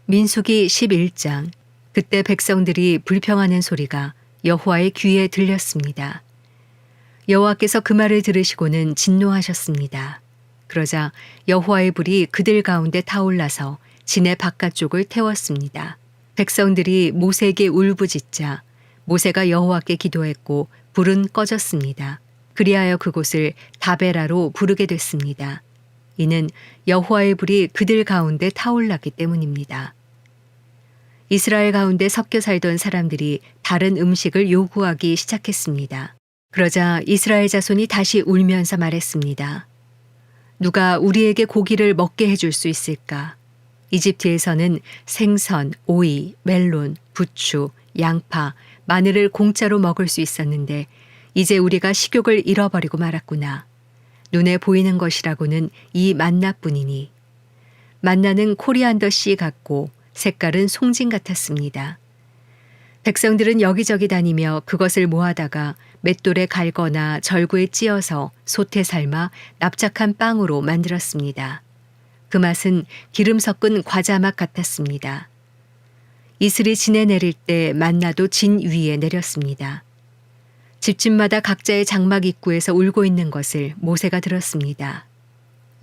민수기 11장. 그때 백성들이 불평하는 소리가 여호와의 귀에 들렸습니다. 여호와께서 그 말을 들으시고는 진노하셨습니다. 그러자 여호와의 불이 그들 가운데 타올라서 진의 바깥쪽을 태웠습니다. 백성들이 모세에게 울부짖자 모세가 여호와께 기도했고 불은 꺼졌습니다. 그리하여 그곳을 다베라로 부르게 됐습니다. 이는 여호와의 불이 그들 가운데 타올랐기 때문입니다. 이스라엘 가운데 섞여 살던 사람들이 다른 음식을 요구하기 시작했습니다. 그러자 이스라엘 자손이 다시 울면서 말했습니다. 누가 우리에게 고기를 먹게 해줄 수 있을까? 이집트에서는 생선, 오이, 멜론, 부추, 양파, 마늘을 공짜로 먹을 수 있었는데 이제 우리가 식욕을 잃어버리고 말았구나. 눈에 보이는 것이라고는 이 만나뿐이니. 만나는 코리안더 씨 같고 색깔은 송진 같았습니다. 백성들은 여기저기 다니며 그것을 모아다가 맷돌에 갈거나 절구에 찧어서 솥에 삶아 납작한 빵으로 만들었습니다. 그 맛은 기름 섞은 과자 맛 같았습니다. 이슬이 진에 내릴 때 만나도 진 위에 내렸습니다. 집집마다 각자의 장막 입구에서 울고 있는 것을 모세가 들었습니다.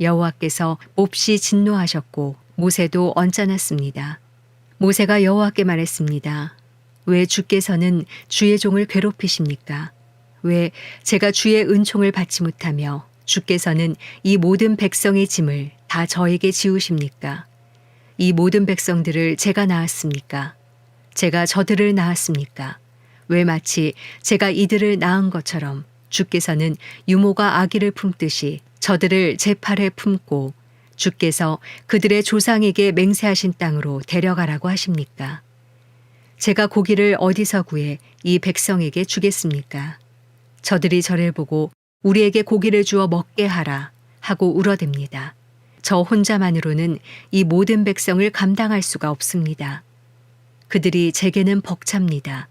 여호와께서 몹시 진노하셨고 모세도 언짢았습니다. 모세가 여호와께 말했습니다. 왜 주께서는 주의 종을 괴롭히십니까? 왜 제가 주의 은총을 받지 못하며 주께서는 이 모든 백성의 짐을 다 저에게 지우십니까? 이 모든 백성들을 제가 낳았습니까? 제가 저들을 낳았습니까? 왜 마치 제가 이들을 낳은 것처럼 주께서는 유모가 아기를 품듯이 저들을 제 팔에 품고 주께서 그들의 조상에게 맹세하신 땅으로 데려가라고 하십니까? 제가 고기를 어디서 구해 이 백성에게 주겠습니까? 저들이 저를 보고 우리에게 고기를 주어 먹게 하라 하고 울어댑니다. 저 혼자만으로는 이 모든 백성을 감당할 수가 없습니다. 그들이 제게는 벅찹니다.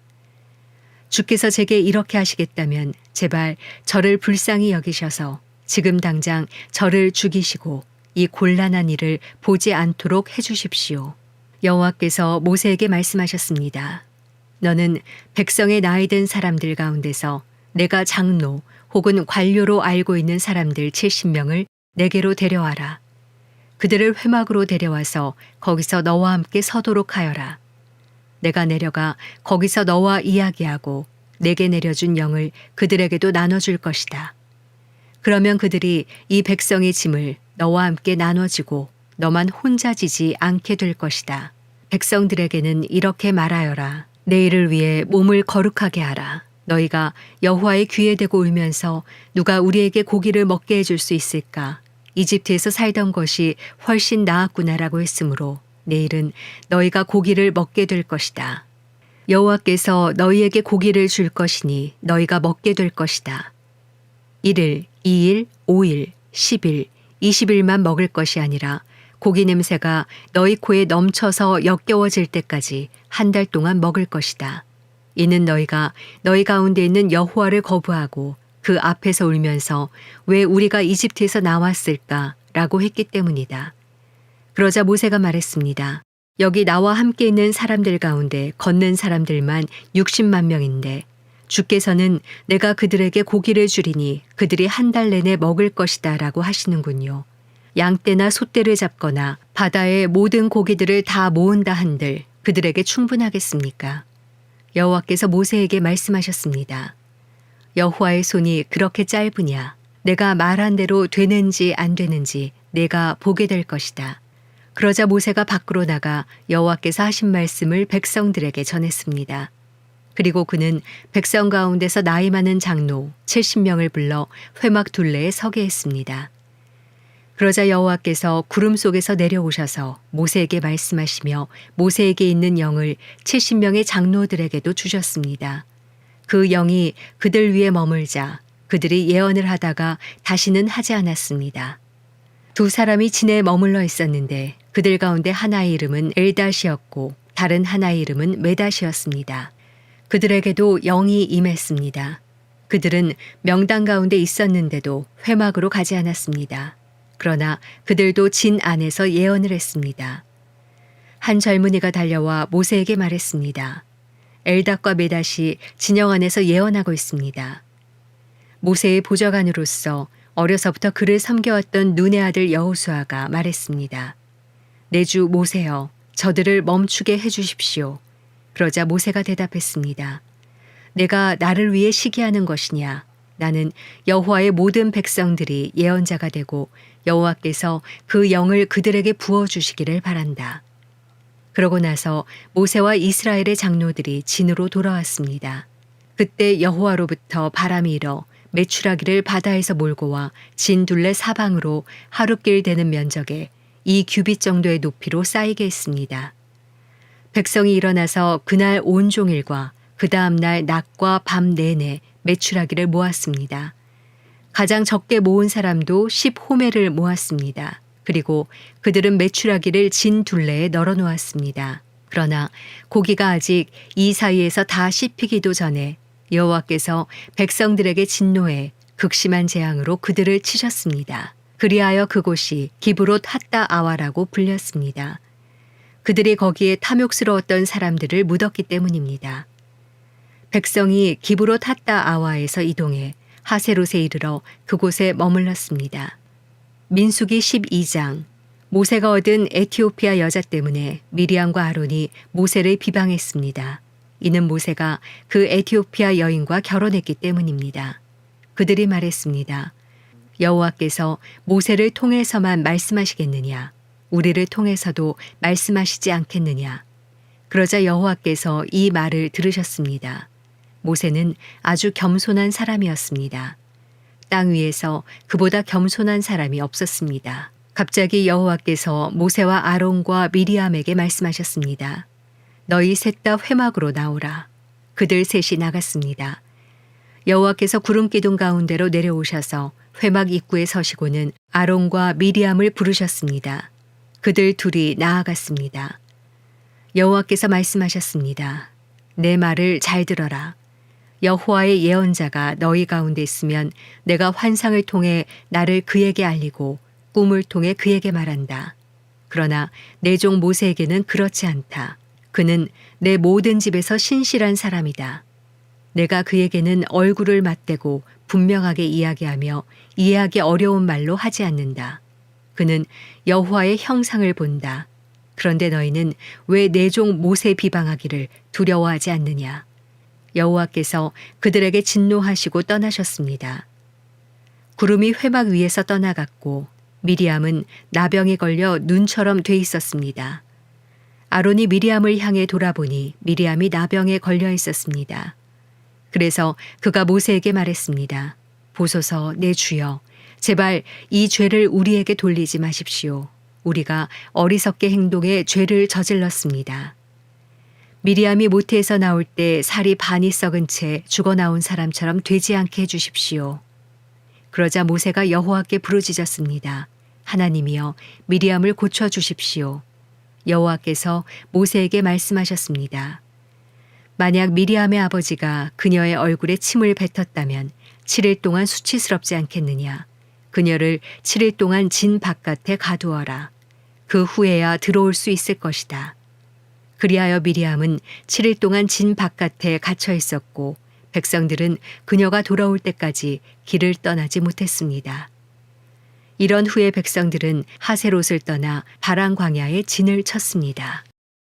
주께서 제게 이렇게 하시겠다면 제발 저를 불쌍히 여기셔서 지금 당장 저를 죽이시고 이 곤란한 일을 보지 않도록 해주십시오. 여호와께서 모세에게 말씀하셨습니다. 너는 백성의 나이 든 사람들 가운데서 내가 장로 혹은 관료로 알고 있는 사람들 70명을 내게로 데려와라. 그들을 회막으로 데려와서 거기서 너와 함께 서도록 하여라. 내가 내려가 거기서 너와 이야기하고 내게 내려준 영을 그들에게도 나눠줄 것이다. 그러면 그들이 이 백성의 짐을 너와 함께 나눠지고 너만 혼자 지지 않게 될 것이다. 백성들에게는 이렇게 말하여라. 내일을 위해 몸을 거룩하게 하라. 너희가 여호와의 귀에 대고 울면서 누가 우리에게 고기를 먹게 해줄 수 있을까? 이집트에서 살던 것이 훨씬 나았구나라고 했으므로 내일은 너희가 고기를 먹게 될 것이다. 여호와께서 너희에게 고기를 줄 것이니 너희가 먹게 될 것이다. 1일, 2일, 5일, 10일, 20일만 먹을 것이 아니라 고기 냄새가 너희 코에 넘쳐서 역겨워질 때까지 한 달 동안 먹을 것이다. 이는 너희가 너희 가운데 있는 여호와를 거부하고 그 앞에서 울면서 왜 우리가 이집트에서 나왔을까? 라고 했기 때문이다. 그러자 모세가 말했습니다. 여기 나와 함께 있는 사람들 가운데 걷는 사람들만 60만 명인데 주께서는 내가 그들에게 고기를 주리니 그들이 한 달 내내 먹을 것이다 라고 하시는군요. 양떼나 소떼를 잡거나 바다의 모든 고기들을 다 모은다 한들 그들에게 충분하겠습니까? 여호와께서 모세에게 말씀하셨습니다. 여호와의 손이 그렇게 짧으냐? 내가 말한 대로 되는지 안 되는지 내가 보게 될 것이다. 그러자 모세가 밖으로 나가 여호와께서 하신 말씀을 백성들에게 전했습니다. 그리고 그는 백성 가운데서 나이 많은 장로 70명을 불러 회막 둘레에 서게 했습니다. 그러자 여호와께서 구름 속에서 내려오셔서 모세에게 말씀하시며 모세에게 있는 영을 70명의 장로들에게도 주셨습니다. 그 영이 그들 위에 머물자 그들이 예언을 하다가 다시는 하지 않았습니다. 두 사람이 진에 머물러 있었는데 그들 가운데 하나의 이름은 엘닷이었고 다른 하나의 이름은 메닷이었습니다. 그들에게도 영이 임했습니다. 그들은 명당 가운데 있었는데도 회막으로 가지 않았습니다. 그러나 그들도 진 안에서 예언을 했습니다. 한 젊은이가 달려와 모세에게 말했습니다. 엘닷과 메닷이 진영 안에서 예언하고 있습니다. 모세의 보좌관으로서 어려서부터 그를 섬겨왔던 눈의 아들 여호수아가 말했습니다. 내 주 모세여, 저들을 멈추게 해주십시오. 그러자 모세가 대답했습니다. 내가 나를 위해 시기하는 것이냐? 나는 여호와의 모든 백성들이 예언자가 되고 여호와께서 그 영을 그들에게 부어주시기를 바란다. 그러고 나서 모세와 이스라엘의 장로들이 진으로 돌아왔습니다. 그때 여호와로부터 바람이 일어 메추라기를 바다에서 몰고 와 진 둘레 사방으로 하룻길 되는 면적에 2규빗 정도의 높이로 쌓이게 했습니다. 백성이 일어나서 그날 온종일과 그 다음 날 낮과 밤 내내 메추라기를 모았습니다. 가장 적게 모은 사람도 10호멜을 모았습니다. 그리고 그들은 메추라기를 진 둘레에 널어 놓았습니다. 그러나 고기가 아직 이 사이에서 다 씹히기도 전에 여호와께서 백성들에게 진노해 극심한 재앙으로 그들을 치셨습니다. 그리하여 그곳이 기브롯 핫다 아와라고 불렸습니다. 그들이 거기에 탐욕스러웠던 사람들을 묻었기 때문입니다. 백성이 기브롯 핫다 아와에서 이동해 하세롯에 이르러 그곳에 머물렀습니다. 민수기 12장. 모세가 얻은 에티오피아 여자 때문에 미리암과 아론이 모세를 비방했습니다. 이는 모세가 그 에티오피아 여인과 결혼했기 때문입니다. 그들이 말했습니다. 여호와께서 모세를 통해서만 말씀하시겠느냐? 우리를 통해서도 말씀하시지 않겠느냐? 그러자 여호와께서 이 말을 들으셨습니다. 모세는 아주 겸손한 사람이었습니다. 땅 위에서 그보다 겸손한 사람이 없었습니다. 갑자기 여호와께서 모세와 아론과 미리암에게 말씀하셨습니다. 너희 셋 다 회막으로 나오라. 그들 셋이 나갔습니다. 여호와께서 구름 기둥 가운데로 내려오셔서 회막 입구에 서시고는 아론과 미리암을 부르셨습니다. 그들 둘이 나아갔습니다. 여호와께서 말씀하셨습니다. 내 말을 잘 들어라. 여호와의 예언자가 너희 가운데 있으면 내가 환상을 통해 나를 그에게 알리고 꿈을 통해 그에게 말한다. 그러나 내 종 모세에게는 그렇지 않다. 그는 내 모든 집에서 신실한 사람이다. 내가 그에게는 얼굴을 맞대고 분명하게 이야기하며 이해하기 어려운 말로 하지 않는다. 그는 여호와의 형상을 본다. 그런데 너희는 왜 내 종 모세 비방하기를 두려워하지 않느냐? 여호와께서 그들에게 진노하시고 떠나셨습니다. 구름이 회막 위에서 떠나갔고 미리암은 나병에 걸려 눈처럼 돼 있었습니다. 아론이 미리암을 향해 돌아보니 미리암이 나병에 걸려 있었습니다. 그래서 그가 모세에게 말했습니다. 보소서 내 주여, 제발 이 죄를 우리에게 돌리지 마십시오. 우리가 어리석게 행동해 죄를 저질렀습니다. 미리암이 모태에서 나올 때 살이 반이 썩은 채 죽어 나온 사람처럼 되지 않게 해주십시오. 그러자 모세가 여호와께 부르짖었습니다. 하나님이여, 미리암을 고쳐주십시오. 여호와께서 모세에게 말씀하셨습니다. 만약 미리암의 아버지가 그녀의 얼굴에 침을 뱉었다면 7일 동안 수치스럽지 않겠느냐. 그녀를 7일 동안 진 바깥에 가두어라. 그 후에야 들어올 수 있을 것이다. 그리하여 미리암은 7일 동안 진 바깥에 갇혀 있었고 백성들은 그녀가 돌아올 때까지 길을 떠나지 못했습니다. 이런 후에 백성들은 하세롯을 떠나 바란 광야에 진을 쳤습니다.